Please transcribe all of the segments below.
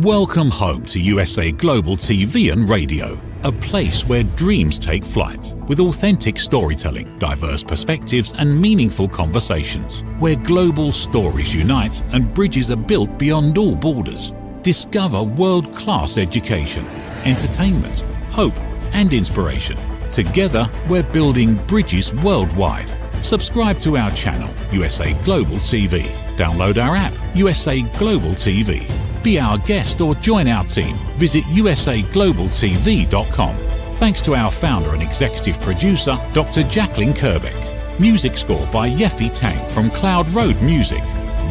Welcome home to USA Global TV and Radio, a place where dreams take flight, with authentic storytelling, diverse perspectives and meaningful conversations, where global stories unite and bridges are built beyond all borders. Discover world-class education, entertainment, hope and inspiration. Together, we're building bridges worldwide. Subscribe to our channel, USA Global TV. Download our app, USA Global TV. Be our guest or join our team. Visit usaglobaltv.com. Thanks to our founder and executive producer, Dr. Jacalyn Kerbeck. Music score by Yeffy Tang from Cloud Road Music.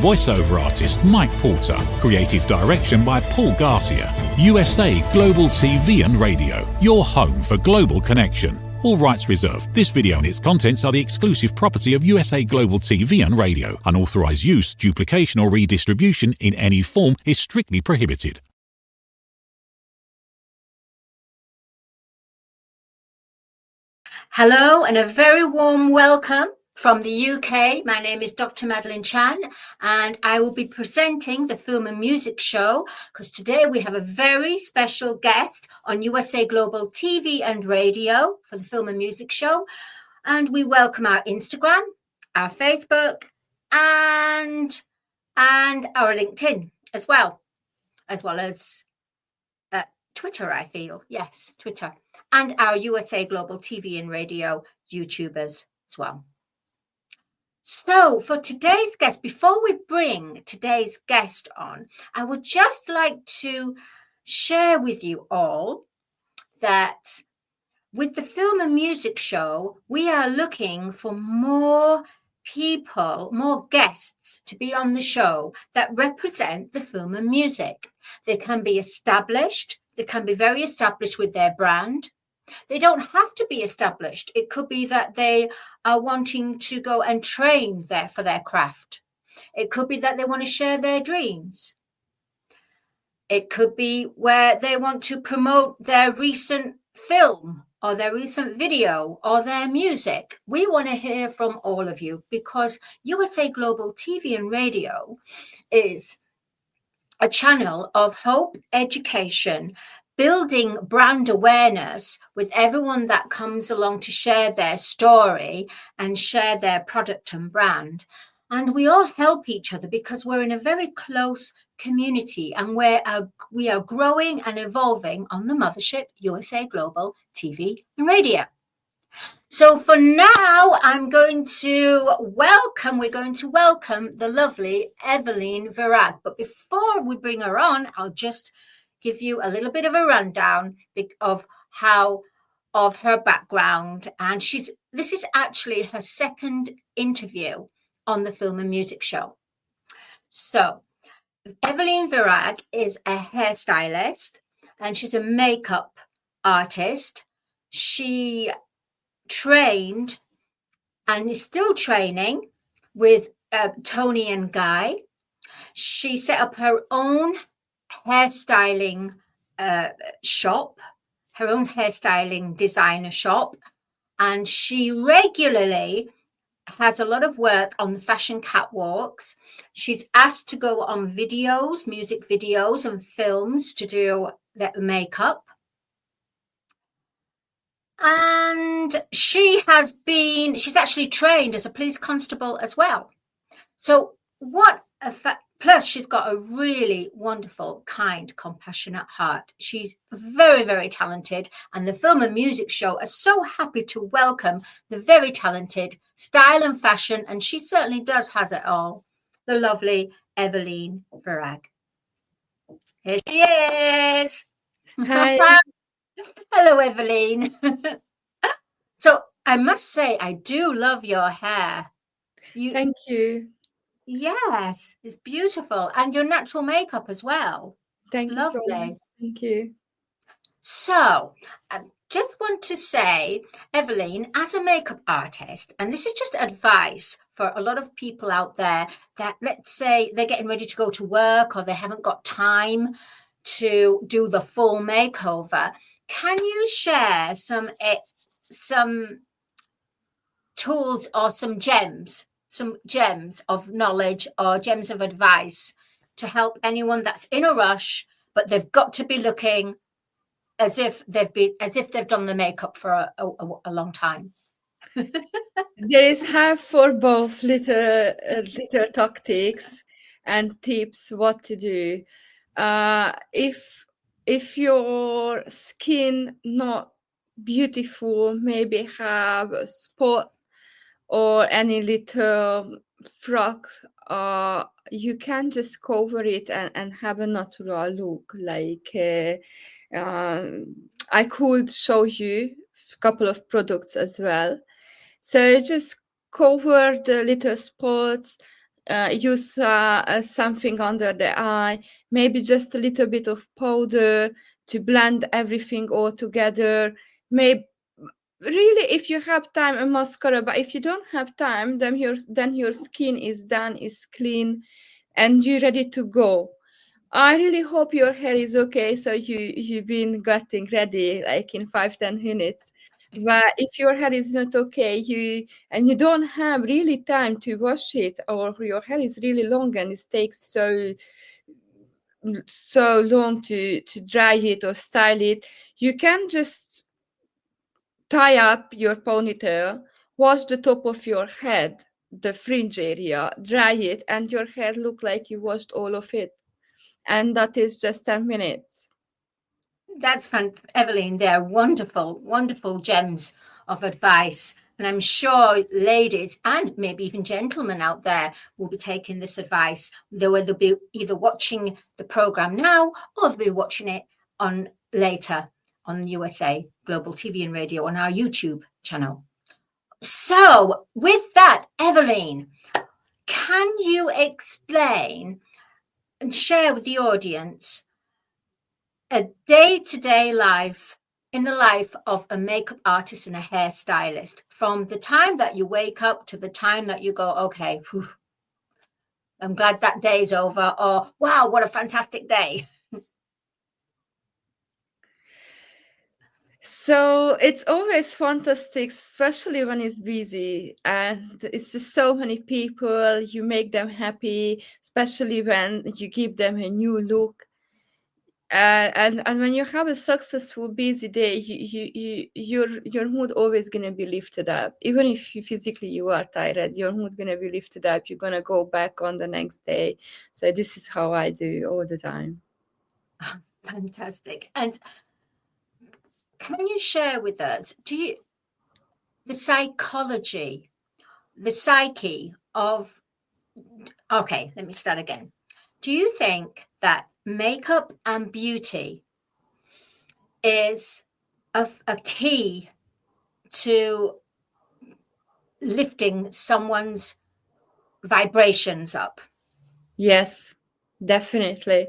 Voiceover artist Mike Porter. Creative direction by Paul Garcia. USA Global TV and Radio. Your home for global connection. All rights reserved. This video and its contents are the exclusive property of USA Global TV and Radio. Unauthorized use, duplication or redistribution in any form is strictly prohibited. Hello and a very warm welcome from the UK. My name is Dr. Madeline Chan and I will be presenting the Film and Music Show because today we have a very special guest on USA Global TV and Radio for the Film and Music Show. And we welcome our Instagram, our Facebook and our LinkedIn as well as Twitter, I feel. Yes, Twitter. And our USA Global TV and Radio YouTubers as well. So for today's guest, before we bring today's guest on, I would just like to share with you all that with the Film and Music Show, we are looking for more people, more guests to be on the show that represent the film and music. They can be established. They can be very established with their brand. They don't have to be established. It could be that they are wanting to go and train there for their craft. It could be that they want to share their dreams. It could be where they want to promote their recent film or their recent video or their music. We want to hear from all of you because USA Global TV and Radio is a channel of hope, education, building brand awareness with everyone that comes along to share their story and share their product and brand. And we all help each other because we're in a very close community and we are growing and evolving on the mothership, USA Global TV and Radio. So for now, we're going to welcome the lovely Evelyn Virag. But before we bring her on, I'll just give you a little bit of a rundown of her background. And this is actually her second interview on the Film and Music Show. So Evelyn Virag is a hairstylist and she's a makeup artist. She trained and is still training with Tony and Guy. She set up her own hairstyling shop, her own hairstyling designer shop, and she regularly has a lot of work on the fashion catwalks. She's asked to go on videos, music videos and films to do their makeup. And she's actually trained as a police constable as well. So plus she's got a really wonderful, kind, compassionate heart. She's very, very talented. And the Film and Music Show are so happy to welcome the very talented style and fashion. And she certainly has it all. The lovely Evelyn Virag. Here she is. Hi. Hello, Evelyn. So I must say, I do love your hair. Thank you. Yes, it's beautiful. And your natural makeup as well. Thank you so much. Thank you. So I just want to say, Evelyn, as a makeup artist, and this is just advice for a lot of people out there that, let's say, they're getting ready to go to work or they haven't got time to do the full makeover. Can you share some tools or some gems of knowledge or gems of advice to help anyone that's in a rush but they've got to be looking as if they've done the makeup for a long time. There is help for both little tactics and tips what to do. If your skin not beautiful, maybe have a spot or any little frock, you can just cover it and have a natural look. Like I could show you a couple of products as well. So just cover the little spots, use something under the eye, maybe just a little bit of powder to blend everything all together. Maybe really, if you have time, a mascara, but if you don't have time, then your skin is done, is clean, and you're ready to go. I really hope your hair is okay, so you've been getting ready like in 5-10 minutes. But if your hair is not okay, you don't have really time to wash it, or your hair is really long and it takes so long to dry it or style it, you can just tie up your ponytail, wash the top of your head, the fringe area, dry it, and your hair look like you washed all of it. And that is just 10 minutes. That's fun, Evelyn. They're wonderful, wonderful gems of advice. And I'm sure ladies and maybe even gentlemen out there will be taking this advice. They'll be either watching the program now or they'll be watching it on later on USA Global TV and Radio on our YouTube channel. So with that, Evelyn, can you explain and share with the audience a day-to-day life in the life of a makeup artist and a hairstylist, from the time that you wake up to the time that you go, okay, whew, I'm glad that day's over, or wow, what a fantastic day? So it's always fantastic, especially when it's busy and it's just so many people. You make them happy, especially when you give them a new look. And when you have a successful busy day, your mood always gonna be lifted up. Even if physically you are tired, your mood gonna be lifted up. You're gonna go back on the next day. So this is how I do all the time. Fantastic. And can you share with us, the psychology, the psyche of, okay, let me start again. Do you think that makeup and beauty is a key to lifting someone's vibrations up? Yes, definitely.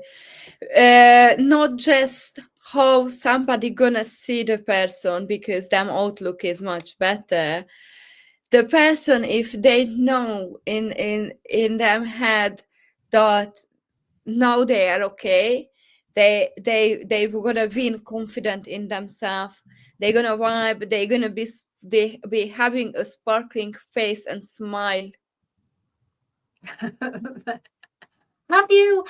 Not just how somebody gonna see the person, because them outlook is much better. The person, if they know in them head that now they are okay, they gonna be confident in themselves. They're gonna vibe. They're gonna be having a sparkling face and smile. Have you,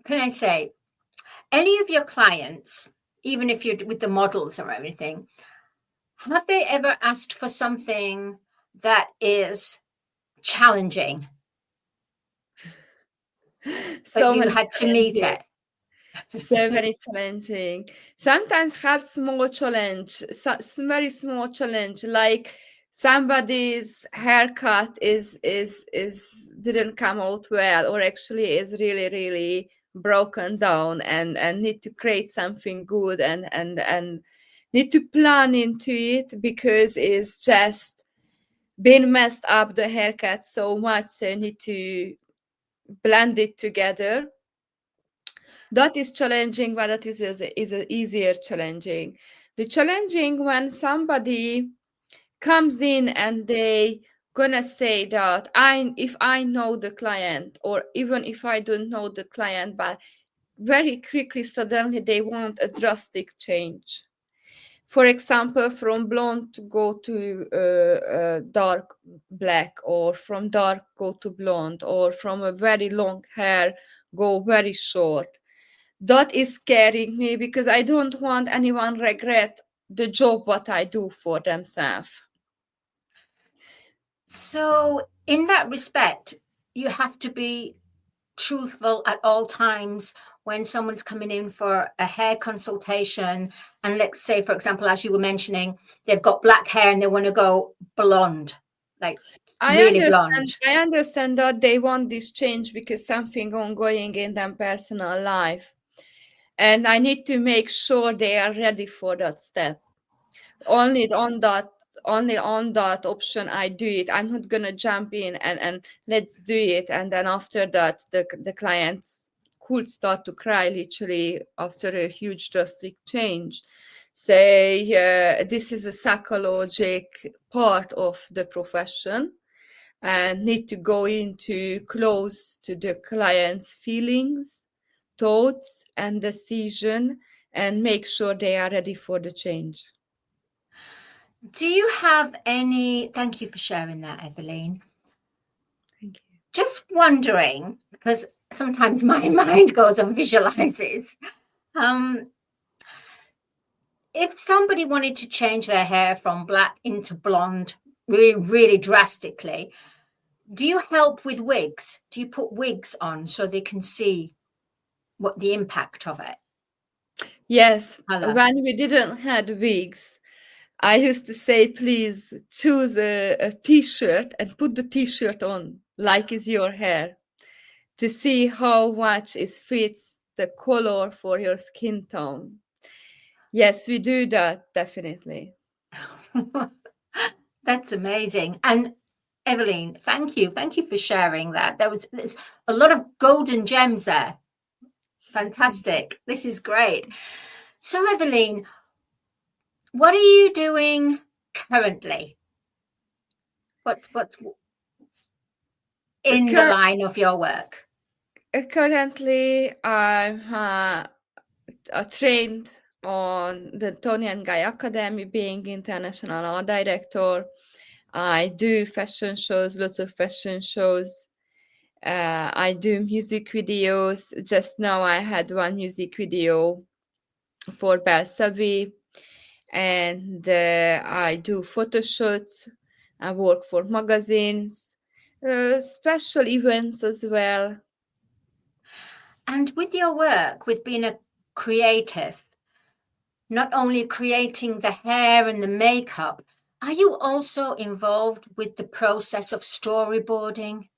can I say, any of your clients, even if you're with the models or anything, have they ever asked for something that is challenging? So but you had to meet it. So many challenging. Sometimes have small challenge, very small challenge, like somebody's haircut is didn't come out well, or actually is really broken down, and need to create something good, and need to plan into it, because it's just been messed up the haircut so much, so you need to blend it together. That is challenging, but that is a easier challenging. The challenging when somebody comes in and they gonna say that if I know the client, or even if I don't know the client, but very quickly suddenly they want a drastic change. For example, from blonde to go to dark black, or from dark go to blonde, or from a very long hair go very short. that is scaring me because I don't want anyone regret the job what I do for themselves. So, in that respect, you have to be truthful at all times when someone's coming in for a hair consultation. And let's say, for example, as you were mentioning, they've got black hair and they want to go blonde, like really blonde. I understand that they want this change because something ongoing in their personal life. And I need to make sure they are ready for that step. Only on that option I do it. I'm not gonna jump in and let's do it. And then after that, the clients could start to cry literally after a huge drastic change. So this is a psychological part of the profession and need to go into close to the client's feelings, thoughts, and decision, and make sure they are ready for the change. Do you have any? Thank you for sharing that, Evelyn. Thank you. Just wondering, because sometimes my mind goes and visualizes. If somebody wanted to change their hair from black into blonde really, really drastically, do you help with wigs? Do you put wigs on so they can see what the impact of it? Yes, Colour. when we didn't have wigs, I used to say, please choose a t-shirt and put the t-shirt on like is your hair to see how much it fits the color for your skin tone. Yes, we do that, definitely. That's amazing. And Evelyn, thank you. Thank you for sharing that. There's a lot of golden gems there. Fantastic. This is great. So, Evelyn, what are you doing currently? What's in the line of your work? Currently, I'm trained on the Tony and Guy Academy, being international art director. I do fashion shows, lots of fashion shows. I do music videos. Just now I had one music video for Belle Savvy. And I do photo shoots. I work for magazines, special events as well. And with your work, with being a creative, not only creating the hair and the makeup, are you also involved with the process of storyboarding?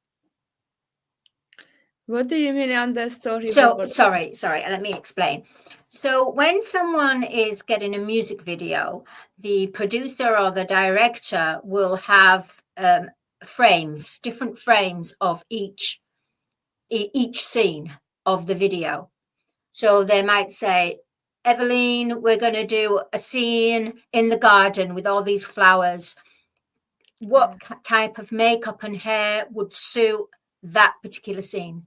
What do you mean under storyboard? So, sorry, let me explain. So when someone is getting a music video, the producer or the director will have frames, different frames of each scene of the video. So they might say, Evelyn, we're going to do a scene in the garden with all these flowers. What type of makeup and hair would suit that particular scene?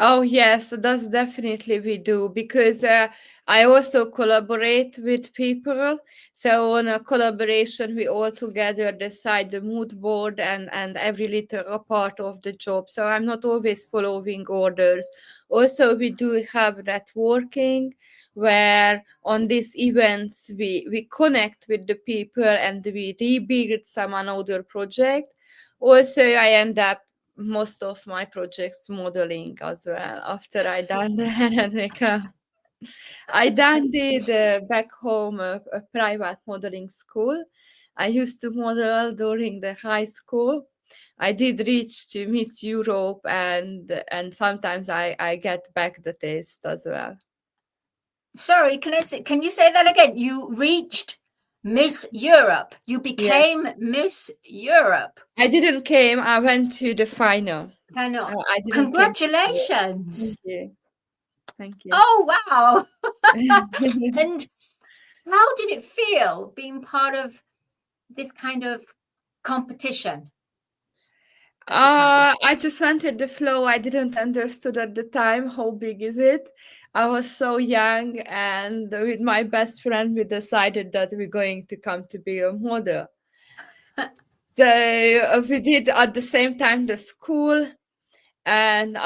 Oh, yes, that's definitely we do, because I also collaborate with people. So on a collaboration, we all together decide the mood board and every little part of the job. So I'm not always following orders. Also, we do have networking where on these events, we connect with the people and we rebuild some another project. Also, I end up most of my projects modeling as well after I done the hair and makeup. I did back home a private modeling school. I used to model during the high school. I did reach to Miss Europe and sometimes I get back the taste as well. Sorry, can you say that again? You reached Miss Europe. You became Miss Europe. I didn't came. I went to the final. I know. I didn't Congratulations. Thank you. Thank you. Oh, wow. And how did it feel being part of this kind of competition? I just went with the flow. I didn't understood at the time how big is it. I was so young, and with my best friend, we decided that we're going to come to be a model. So we did at the same time the school, and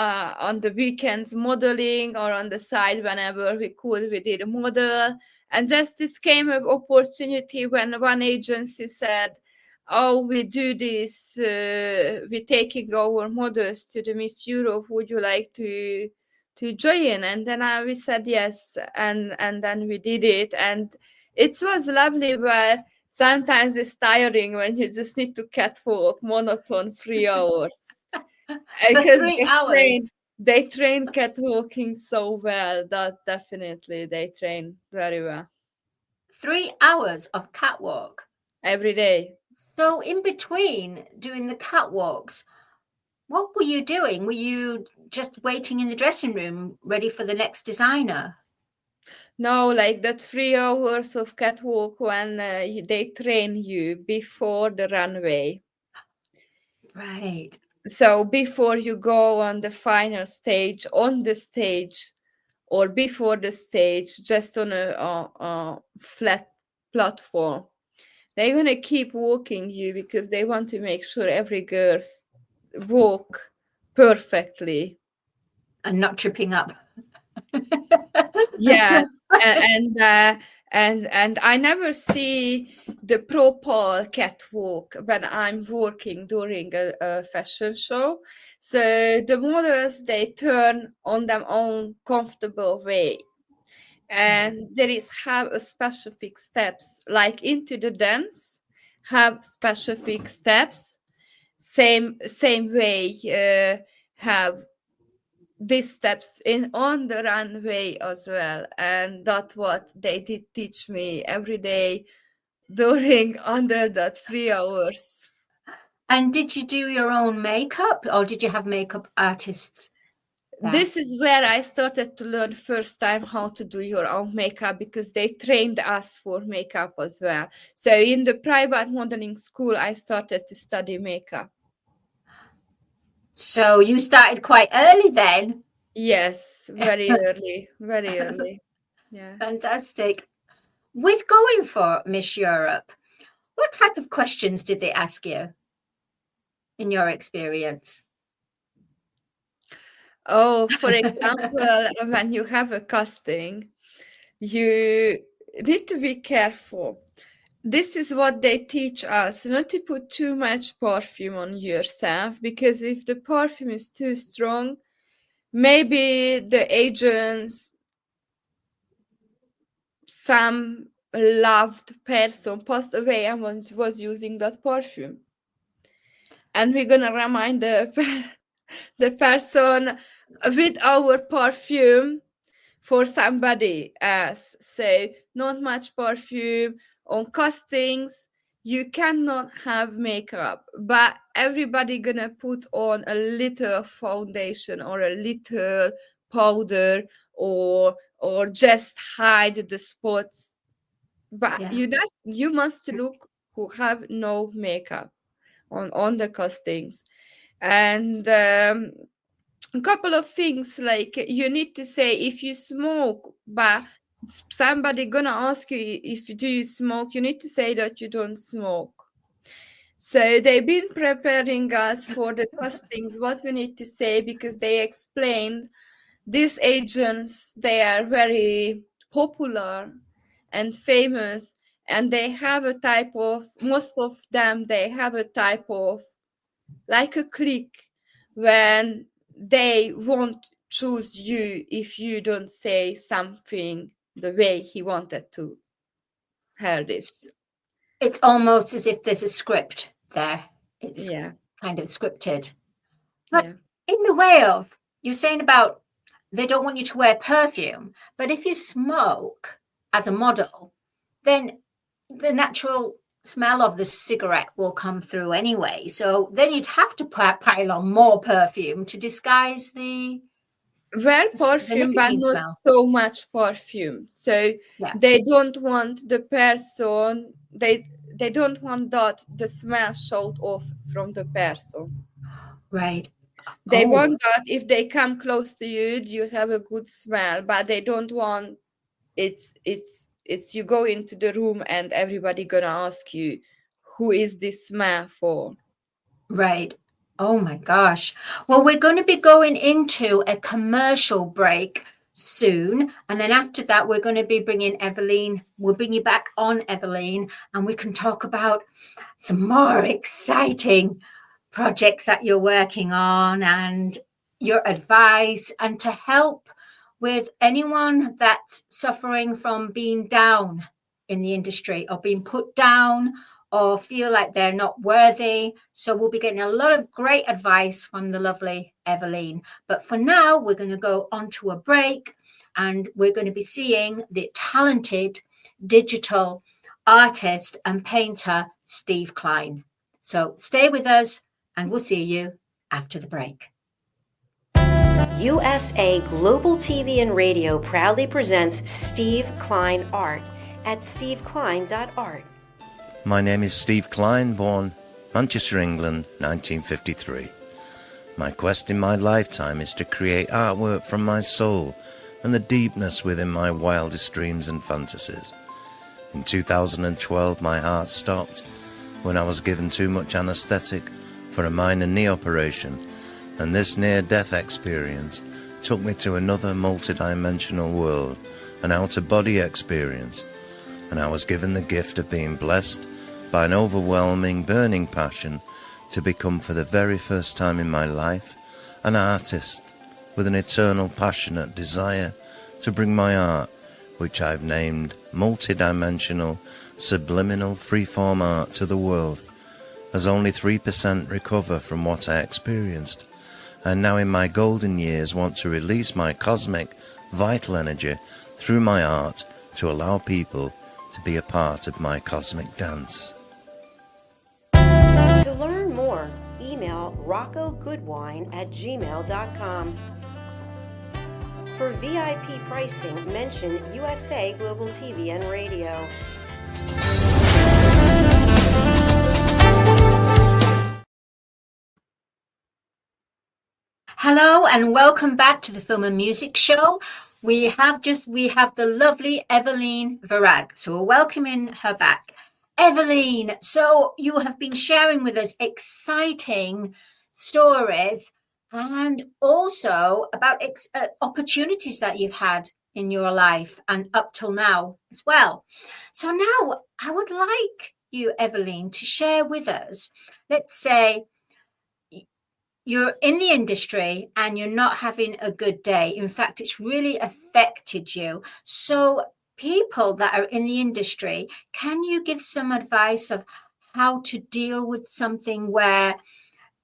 on the weekends modeling, or on the side whenever we could we did a model. And just this came an opportunity when one agency said, oh, we do this, we're taking our models to the Miss Europe, would you like to join? And then we said yes, and then we did it, and it was lovely, but sometimes it's tiring when you just need to catwalk monotone 3 hours. For Because 3 hours. they train catwalking so well that definitely they train very well 3 hours of catwalk. every day. So in between doing the catwalks, what were you doing? Were you just waiting in the dressing room ready for the next designer? No, like that 3 hours of catwalk when they train you before the runway. Right. So before you go on the final stage, on the stage, or before the stage, just on a flat platform, they're gonna keep walking you because they want to make sure every girl walk perfectly. And not tripping up. Yes, and I never see the proper catwalk when I'm working during a fashion show. So the models they turn on their own comfortable way, and there is have a specific steps like into the dance, have specific steps. Same way have these steps in on the runway as well, and that's what they did teach me every day during under that 3 hours. And did you do your own makeup, or did you have makeup artists there? This is where I started to learn first time how to do your own makeup, because they trained us for makeup as well. So in the private modeling school I started to study makeup. So you started quite early then. Yes, very early, very early. Yeah. Fantastic. With going for Miss Europe, what type of questions did they ask you in your experience? Oh, for example, when you have a casting, you need to be careful. This is what they teach us, not to put too much perfume on yourself, because if the perfume is too strong, maybe the agents, some loved person passed away and was using that perfume. And we're gonna remind the person with our perfume for somebody else. So not much perfume on castings. You cannot have makeup, but everybody gonna put on a little foundation or a little powder, or just hide the spots. But Yeah. you must look who have no makeup on the castings. And a couple of things, like you need to say if you smoke, but somebody gonna ask you if do you smoke, you need to say that you don't smoke. So they've been preparing us for the castings what we need to say, because they explained these agents, they are very popular and famous, and they have a type of, most of them they have a type of like a clique, when they won't choose you if you don't say something the way he wanted to hear this. It's almost as if there's a script there. It's Yeah, kind of scripted. But yeah. in the way of, you're saying about they don't want you to wear perfume, but if you smoke as a model, then the natural smell of the cigarette will come through anyway. So then you'd have to pile on more perfume to disguise the Wear perfume, but nicotine not smell. so much perfume. So Yeah. they don't want the person, they don't want that the smell showed off from the person. Right. They Oh, want that if they come close to you, you have a good smell, but they don't want it's you go into the room and everybody gonna ask you who is this smell for. right. Oh my gosh. Well, we're going to be going into a commercial break soon. And then after that, we're going to be bringing Evelyn. We'll bring you back on, Evelyn, and we can talk about some more exciting projects that you're working on and your advice, and to help with anyone that's suffering from being down in the industry or being put down or feel like they're not worthy. So we'll be getting a lot of great advice from the lovely Evelyn. But for now, we're going to go on to a break, and we're going to be seeing the talented digital artist and painter, Steve Klein. So stay with us, and we'll see you after the break. USA Global TV and Radio proudly presents Steve Klein Art at steveklein.art. My name is Steve Klein, born Manchester, England, 1953. My quest in my lifetime is to create artwork from my soul and the deepness within my wildest dreams and fantasies. In 2012, my heart stopped when I was given too much anesthetic for a minor knee operation, and this near-death experience took me to another multi-dimensional world, an out-of-body experience, and I was given the gift of being blessed by an overwhelming, burning passion to become, for the very first time in my life, an artist with an eternal, passionate desire to bring my art, which I've named multi-dimensional, subliminal, freeform art, to the world, as only 3% recover from what I experienced, and now in my golden years want to release my cosmic, vital energy through my art to allow people to be a part of my cosmic dance. To learn more, email roccogoodwine@gmail.com. For VIP pricing, mention USA Global TV and Radio. Hello and welcome back to the Film and Music Show. We have the lovely Evelyn Varag, so we're welcoming her back. Evelyn, so you have been sharing with us exciting stories and also about opportunities that you've had in your life and up till now as well. So now I would like you, Evelyn, to share with us, let's say, you're in the industry and you're not having a good day. In fact, it's really affected you. So people that are in the industry, can you give some advice of how to deal with something where,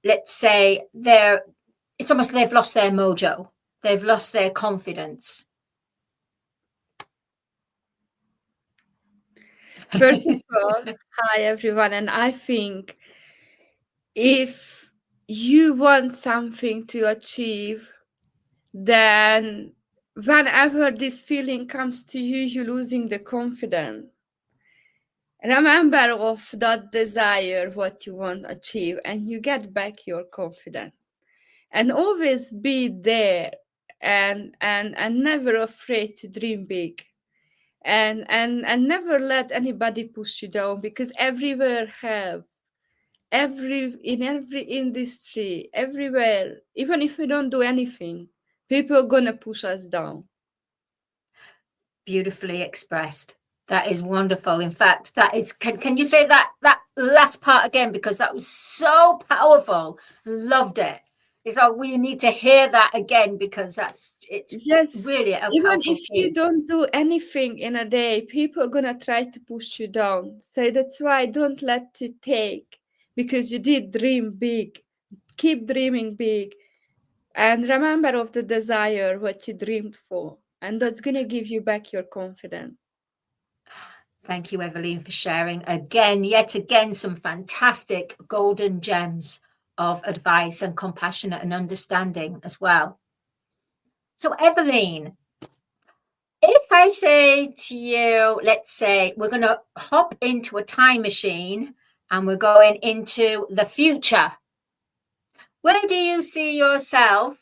let's say, it's almost they've lost their mojo, they've lost their confidence? First of all, hi everyone, and I think if you want something to achieve, then whenever this feeling comes to you, you're losing the confidence. Remember of that desire, what you want to achieve, and you get back your confidence. And always be there and never afraid to dream big. And never let anybody push you down, because everywhere in every industry, everywhere, even if we don't do anything, people are gonna push us down. Beautifully expressed. That is wonderful. In fact, that is. Can you say that last part again, because that was so powerful? Loved it. It's like we need to hear that again, because it's really a even powerful if you don't do anything in a day, people are gonna try to push you down. So that's why don't let it take, because you did dream big. Keep dreaming big, and remember of the desire what you dreamed for, and that's gonna give you back your confidence. Thank you, Evelyn, for sharing yet again, some fantastic golden gems of advice and compassionate and understanding as well. So, Evelyn, if I say to you, let's say we're going to hop into a time machine and we're going into the future, where do you see yourself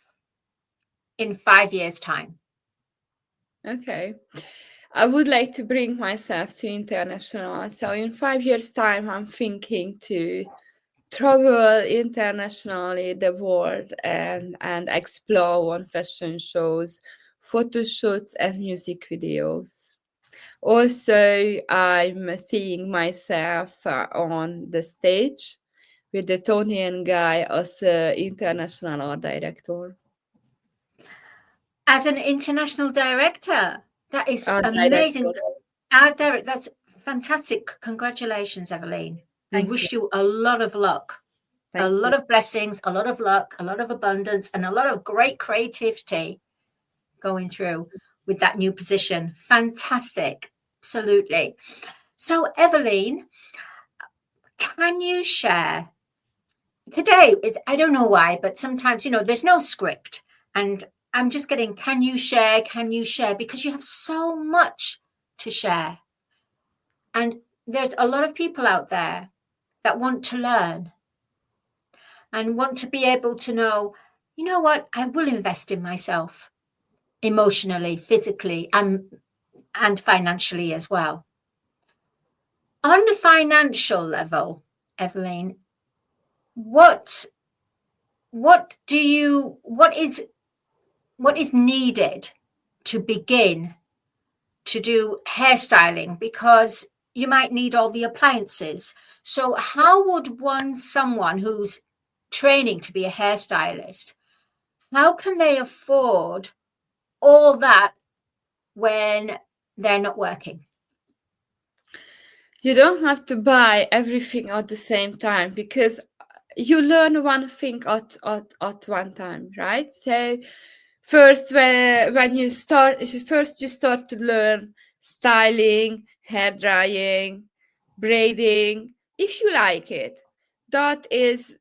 in 5 years' time? Okay. I would like to bring myself to international. So in 5 years' time, I'm thinking to travel internationally the world and explore on fashion shows, photo shoots, and music videos. Also, I'm seeing myself on the stage with the Tony and Guy as an international art director. As an international director, that is Art amazing. director. Art director, that's fantastic. Congratulations, Evelyn. We Thank wish you a lot of luck, a Thank lot you. of blessings, a lot of luck, a lot of abundance, and a lot of great creativity going through with that new position. Fantastic. Absolutely. So, Evelyn, can you share today? I don't know why, but sometimes, there's no script. And I'm just getting, can you share? Because you have so much to share. And there's a lot of people out there that want to learn and want to be able to know, you know what, I will invest in myself emotionally, physically, and financially as well. On the financial level, Evelyn, what is needed to begin to do hairstyling? Because you might need all the appliances. So how would someone who's training to be a hairstylist, how can they afford all that when they're not working? You don't have to buy everything at the same time because you learn one thing at one time, right? So first, when you start to learn styling, hair drying, braiding, if you like it. That is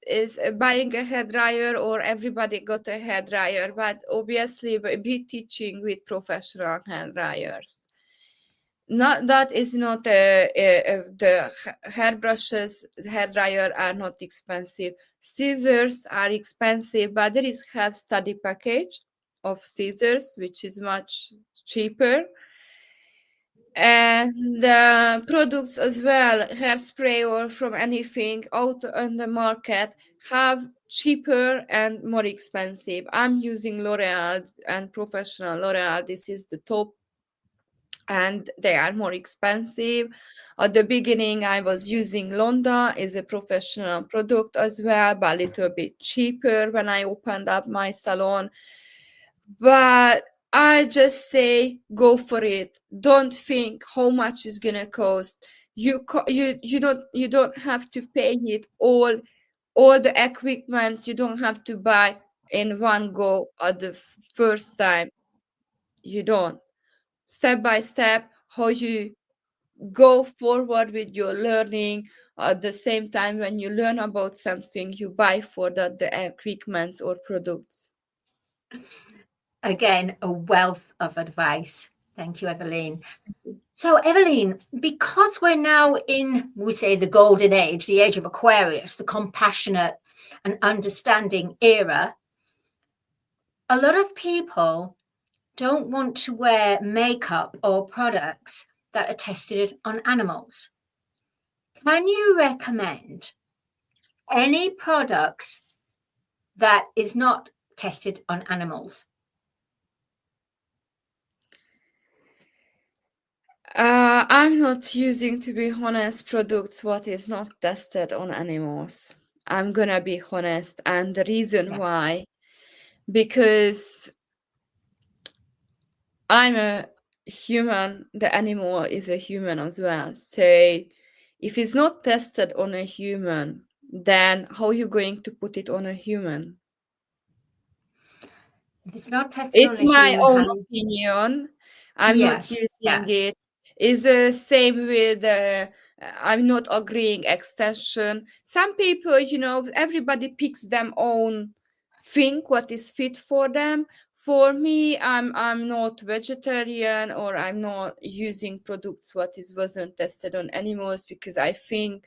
buying a hair dryer, or everybody got a hair dryer, but obviously be teaching with professional hair dryers. Not that is not the hairbrushes, hair dryer are not expensive. Scissors are expensive, but there is have study package of scissors, which is much cheaper. And products as well, hairspray or from anything out on the market have cheaper and more expensive. I'm using L'Oreal and professional L'Oreal. This is the top, and they are more expensive. At the beginning, I was using Londa, is a professional product as well, but a little bit cheaper when I opened up my salon. But I just say go for it. Don't think how much is gonna cost. You don't have to pay it all the equipment. You don't have to buy in one go at the first time. You don't. Step by step, how you go forward with your learning. At the same time, when you learn about something, you buy for that the equipment or products. Again, a wealth of advice. Thank you, Evelyn. So, Evelyn, because we're now in, we say, the golden age, the age of Aquarius, the compassionate and understanding era, a lot of people don't want to wear makeup or products that are tested on animals. Can you recommend any products that is not tested on animals? I'm not using, to be honest, products what is not tested on animals. I'm gonna be honest, and the reason why, because I'm a human, the animal is a human as well. So if it's not tested on a human, then how are you going to put it on a human? If it's not tested It's on a my human, own opinion. I'm not using it. It's the same with I'm not agreeing extension. Some people, everybody picks them own thing what is fit for them. For me, I'm not vegetarian, or I'm not using products what wasn't tested on animals, because I think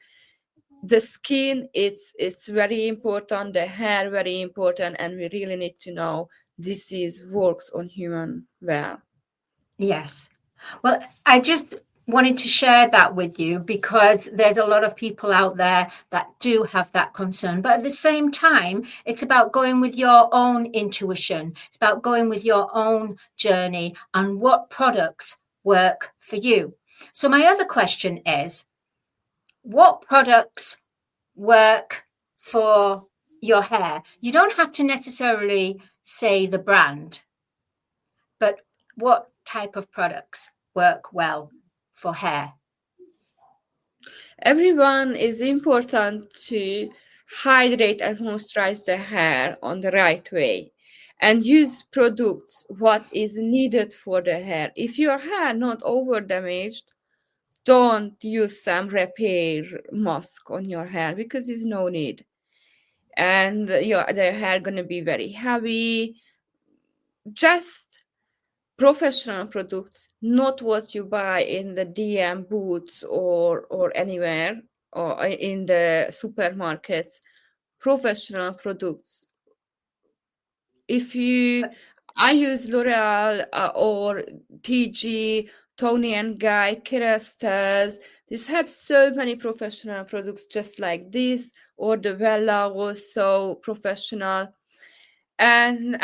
the skin it's very important, the hair very important, and we really need to know this works on human well. Yes. Well, I just wanted to share that with you because there's a lot of people out there that do have that concern. But at the same time, it's about going with your own intuition. It's about going with your own journey and what products work for you. So my other question is, what products work for your hair? You don't have to necessarily say the brand, but what type of products work well for hair? Everyone is important to hydrate and moisturize the hair on the right way and use products what is needed for the hair. If your hair not over damaged, don't use some repair mask on your hair because there's no need. And the hair gonna be very heavy. Just professional products, not what you buy in the DM Boots or anywhere or in the supermarkets. Professional products. I use L'Oreal or TG, Tony and Guy, Kerastase. These have so many professional products just like this, or the Vella also professional. And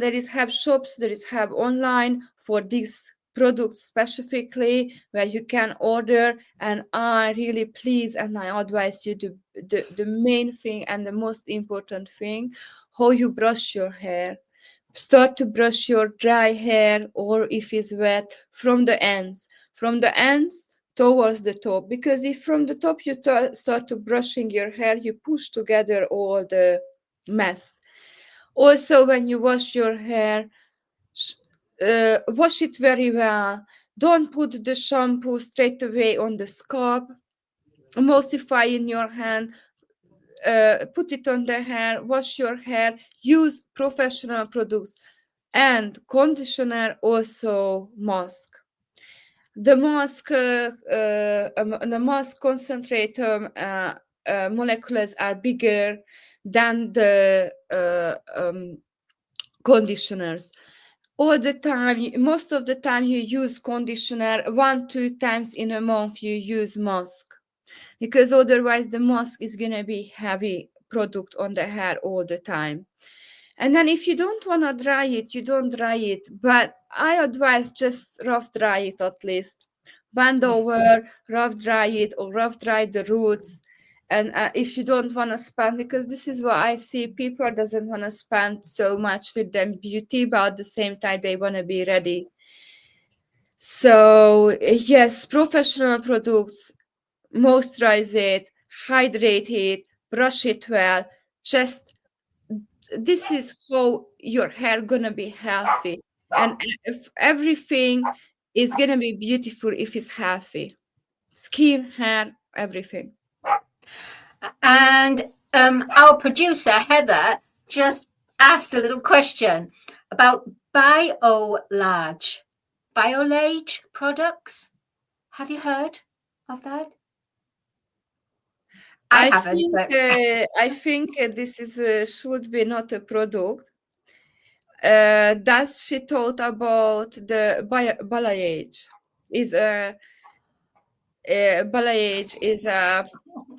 there is have shops, there is have online for these products specifically where you can order. And I really please and I advise you to the main thing and the most important thing, how you brush your hair. Start to brush your dry hair, or if it's wet, from the ends towards the top, because if from the top you start to brushing your hair, you push together all the mess. Also, when you wash your hair, wash it very well. Don't put the shampoo straight away on the scalp. Emulsify in your hand. Put it on the hair. Wash your hair. Use professional products and conditioner. Also, mask. The mask concentrate molecules are bigger than the conditioners. All the time, most of the time you use conditioner 1-2 times in a month. You use mask because otherwise the mask is gonna be heavy product on the hair all the time. And then if you don't want to dry it, you don't dry it. But I advise just rough dry it at least. Bend over, rough dry it, or rough dry the roots. And if you don't want to spend, because this is what I see, people doesn't want to spend so much with them beauty, but at the same time they want to be ready. So yes, professional products, moisturize it, hydrate it, brush it well. Just this is how your hair gonna be healthy, and if everything is gonna be beautiful if it's healthy. Skin, hair, everything. And our producer, Heather, just asked a little question about BioLage products. Have you heard of that? I haven't. I think this is should be not a product. Does she thought about the balayage? Balayage is a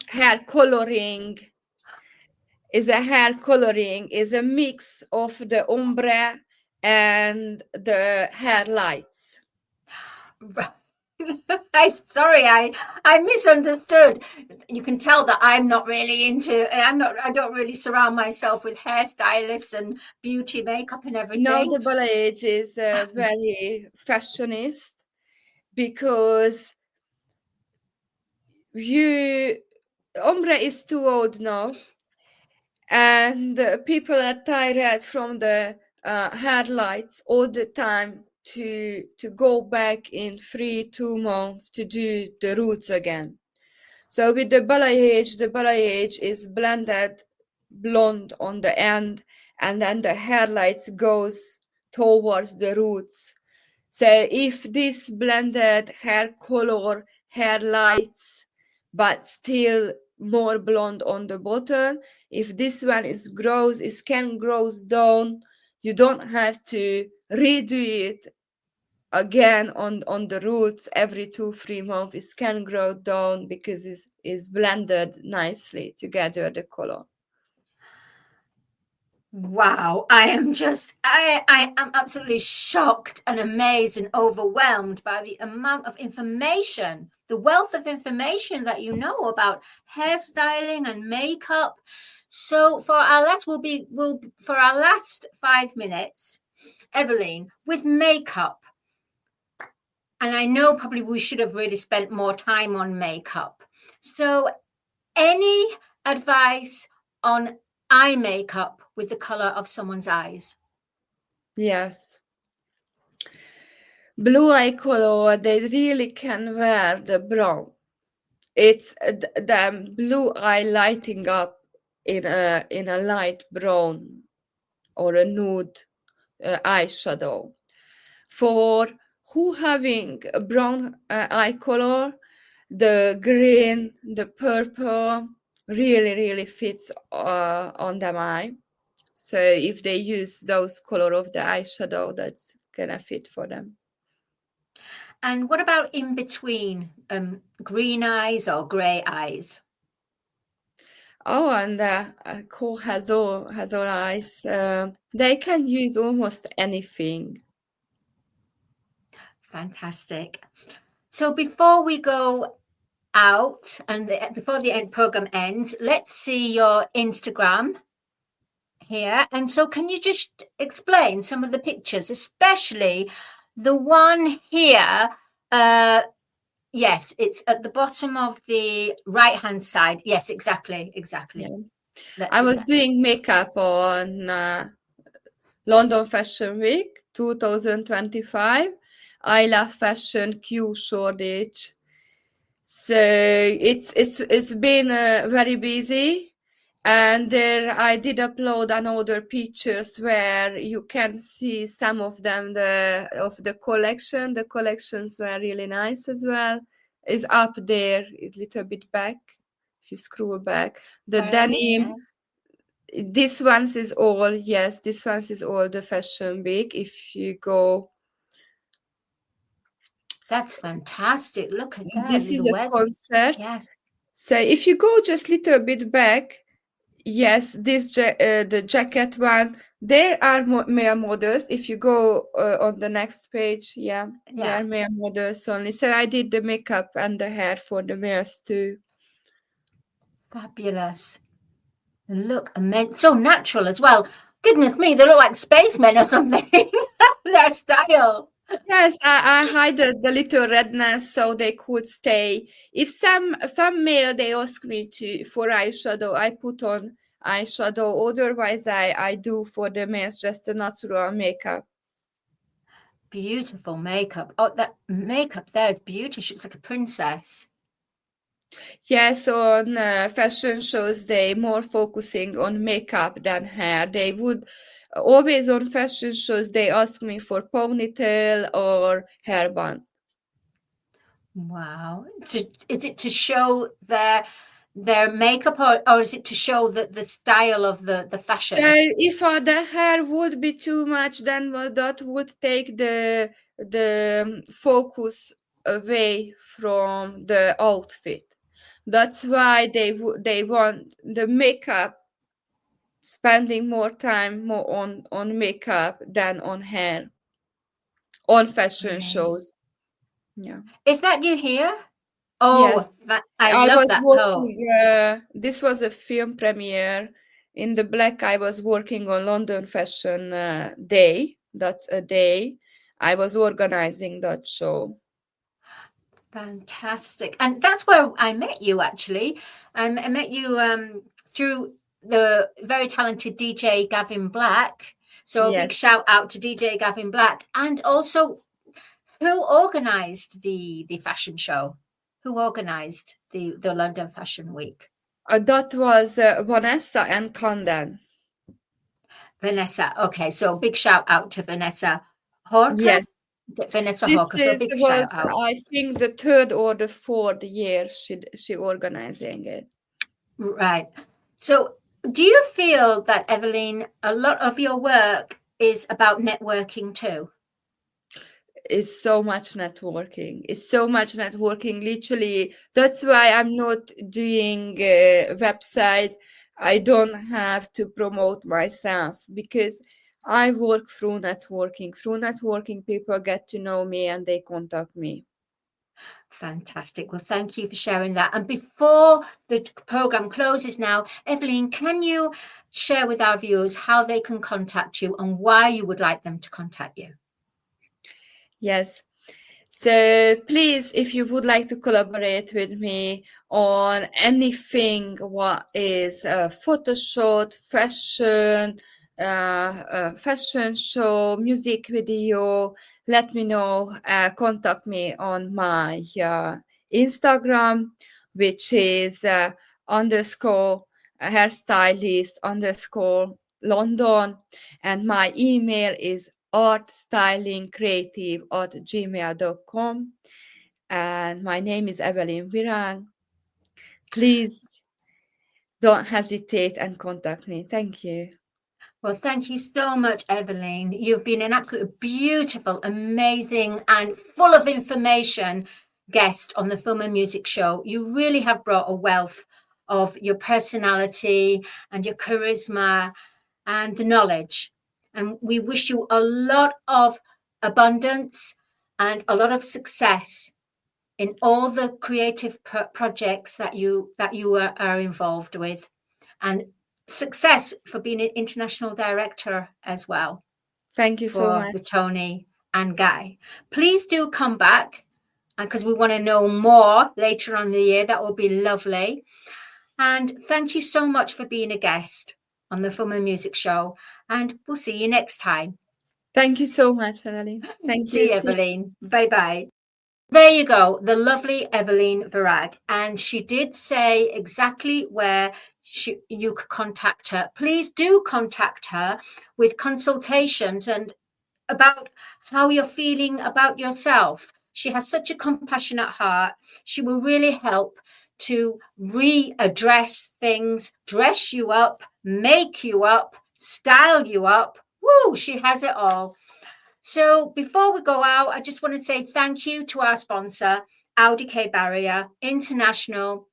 hair coloring. Is a mix of the ombre and the hair lights. I misunderstood. You can tell that I don't really surround myself with hairstylists and beauty makeup and everything. No, the balayage is very fashionist because ombre is too old now, and people are tired from the hair lights all the time to go back in 3-2 months to do the roots again. So with the balayage is blended blonde on the end, and then the hair lights goes towards the roots. So if this blended hair color, hair lights, but still more blonde on the bottom, if this one can grows down, you don't have to redo it again on the roots every 2-3 months. It can grow down because it's blended nicely together, the color. Wow, I am absolutely shocked and amazed and overwhelmed by the amount of information, the wealth of information that you know about hairstyling and makeup. So for our last for our last 5 minutes, Evelyn, with makeup, and I know probably we should have really spent more time on makeup. So any advice on eye makeup with the color of someone's eyes? Yes. Blue eye color, they really can wear the brown. It's the blue eye lighting up in a light brown or a nude eyeshadow. For who having a brown eye color, the green, the purple really fits on them eye. So if they use those color of the eyeshadow, that's gonna fit for them. And what about in between, green eyes or gray eyes? Oh, and Ko has all eyes. They can use almost anything. Fantastic. So before we go out and before the end program ends, let's see your Instagram here. And so can you just explain some of the pictures, especially the one here? Yes, it's at the bottom of the right-hand side. Yes, exactly. Yeah. I was doing makeup on London Fashion Week 2025. I love fashion Q shortage. So it's been very busy, and there I did upload another pictures where you can see some of them of the collection. The collections were really nice as well. Is up there, a little bit back. If you scroll back, the denim. This one's is all the Fashion Week. If you go. That's fantastic. Look at that. This is a concert. Yes. So if you go just a little bit back, yes, this the jacket one, there are male models. If you go on the next page, there are male models only. So I did the makeup and the hair for the males too. Fabulous. Look amazing. So natural as well. Goodness me, they look like spacemen or something. Their style. Yes, I hide the little redness so they could stay. If some male they ask me for eyeshadow, I put on eyeshadow. Otherwise, I do for the males just a natural makeup. Beautiful makeup. Oh, that makeup there is beautiful. She looks like a princess. Yes, on fashion shows they more focusing on makeup than hair. They would always on fashion shows they ask me for ponytail or hairband. Wow. Is it to show their makeup or is it to show the style of the fashion? So if the hair would be too much, then that would take the focus away from the outfit. That's why they want the makeup, spending more time on makeup than on hair on fashion shows. Yeah. Is that you here? Oh, yes. I love that working, this was a film premiere in the black. I was working on London Fashion Day. That's a day I was organizing that show. Fantastic. And that's where I met you, actually. I met you through the very talented DJ Gavin Black. So a big shout out to DJ Gavin Black. And also, who organized the fashion show? Who organized the London Fashion Week? That was Vanessa and Condon. Vanessa. Okay, so big shout out to Vanessa Horka. Yes. Vanessa Hawker. So big shout out. I think the 3rd or the 4th year she organizing it. Right. So do you feel that, Evelyn, a lot of your work is about networking too? is so much networking. It's so much networking. Literally, that's why I'm not doing a website. I don't have to promote myself because I work through networking. Through networking, people get to know me and they contact me. Fantastic. Well, thank you for sharing that. And before the program closes now, Evelyn, can you share with our viewers how they can contact you and why you would like them to contact you? Yes. So please, if you would like to collaborate with me on anything, what is photo shoot, fashion show, music video, let me know. Contact me on my Instagram, which is _ hairstylist _ London, and my email is artstylingcreative@gmail.com, and my name is Evelyn Virang. Please don't hesitate and contact me. Thank you. Well, thank you so much, Evelyn. You've been an absolutely beautiful, amazing, and full of information guest on the Film and Music Show. You really have brought a wealth of your personality and your charisma and the knowledge. And we wish you a lot of abundance and a lot of success in all the creative projects that you are involved with, and success for being an international director as well. Thank you so much. For Tony and Guy. Please do come back, because we want to know more later on in the year. That will be lovely. And thank you so much for being a guest on the Film and Music Show. And we'll see you next time. Thank you so much, Evelyn. Thank you. See you, Evelyn. Bye-bye. There you go, the lovely Evelyn Virag. And she did say exactly where you could contact her. Please do contact her with consultations and about how you're feeling about yourself. She has such a compassionate heart. She will really help to readdress things, dress you up, make you up, style you up. Woo, she has it all. So before we go out, I just want to say thank you to our sponsor, Audi K Barrier, international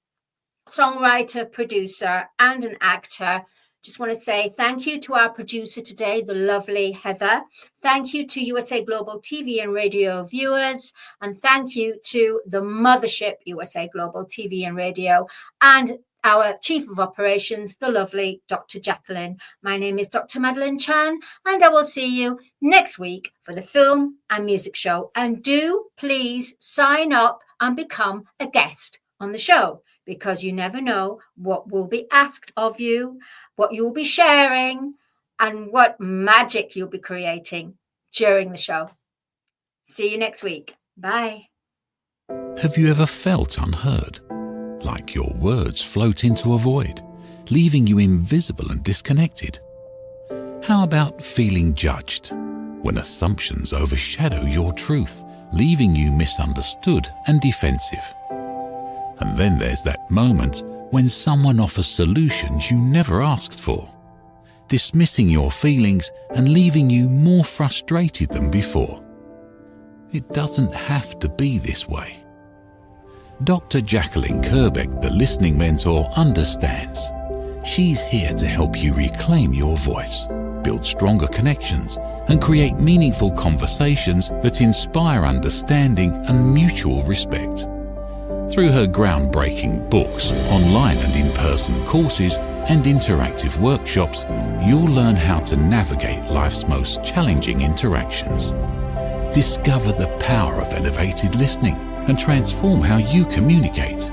songwriter, producer, and an actor. Just want to say thank you to our producer today, the lovely Heather. Thank you to USA Global TV and Radio viewers. And thank you to the mothership, USA Global TV and Radio, and our Chief of Operations, the lovely Dr. Jacalyn. My name is Dr. Madeline Chan, and I will see you next week for the Film and Music Show. And do please sign up and become a guest on the show, because you never know what will be asked of you, what you'll be sharing, and what magic you'll be creating during the show. See you next week. Bye. Have you ever felt unheard? Like your words float into a void, leaving you invisible and disconnected? How about feeling judged, when assumptions overshadow your truth, leaving you misunderstood and defensive? And then there's that moment when someone offers solutions you never asked for, dismissing your feelings and leaving you more frustrated than before. It doesn't have to be this way. Dr. Jacalyn Kerbeck, the listening mentor, understands. She's here to help you reclaim your voice, build stronger connections, and create meaningful conversations that inspire understanding and mutual respect. Through her groundbreaking books, online and in-person courses, and interactive workshops, you'll learn how to navigate life's most challenging interactions. Discover the power of elevated listening and transform how you communicate.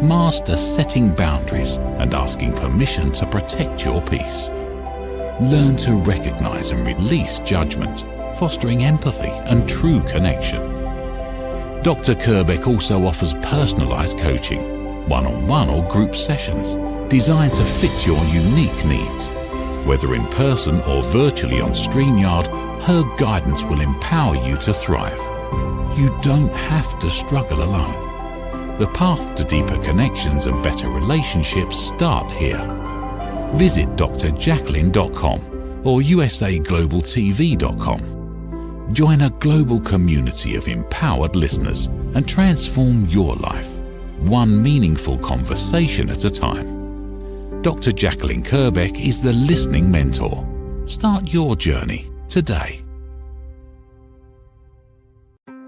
Master setting boundaries and asking permission to protect your peace. Learn to recognize and release judgment, fostering empathy and true connection. Dr. Kerbeck also offers personalized coaching, one-on-one or group sessions, designed to fit your unique needs. Whether in person or virtually on StreamYard, her guidance will empower you to thrive. You don't have to struggle alone. The path to deeper connections and better relationships start here. Visit drjacalyn.com or usaglobaltv.com. Join a global community of empowered listeners and transform your life, one meaningful conversation at a time. Dr. Jacalyn Kerbeck is the listening mentor. Start your journey today.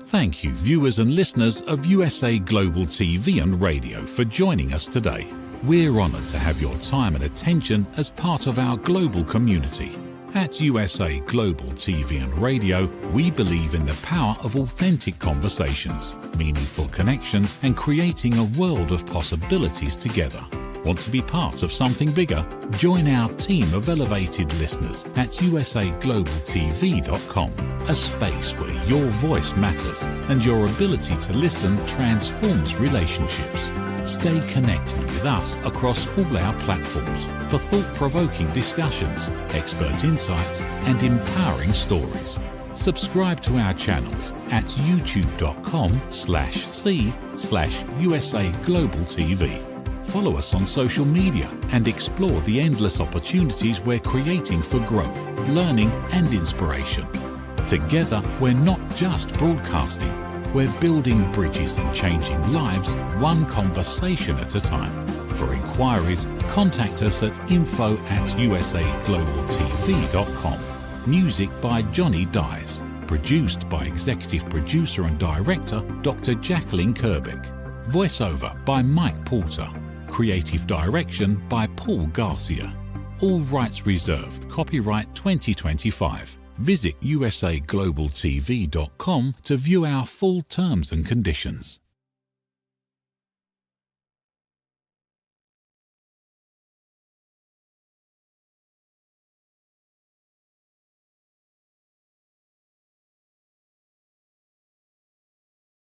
Thank you, viewers and listeners of USA Global TV and Radio, for joining us today. We're honoured to have your time and attention as part of our global community. At USA Global TV and Radio, we believe in the power of authentic conversations, meaningful connections, and creating a world of possibilities together. Want to be part of something bigger? Join our team of elevated listeners at usaglobaltv.com, a space where your voice matters and your ability to listen transforms relationships. Stay connected with us across all our platforms for thought-provoking discussions, expert insights, and empowering stories. Subscribe to our channels at youtube.com/c/USA-Global-TV. Follow us on social media and explore the endless opportunities we're creating for growth, learning, and inspiration. Together, we're not just broadcasting, we're building bridges and changing lives, one conversation at a time. For inquiries, contact us at info@usaglobaltv.com. Music by Johnny Dyes. Produced by Executive Producer and Director Dr. Jacalyn Kerbeck. Voiceover by Mike Porter. Creative Direction by Paul Garcia. All rights reserved. Copyright 2025. Visit usaglobaltv.com to view our full terms and conditions.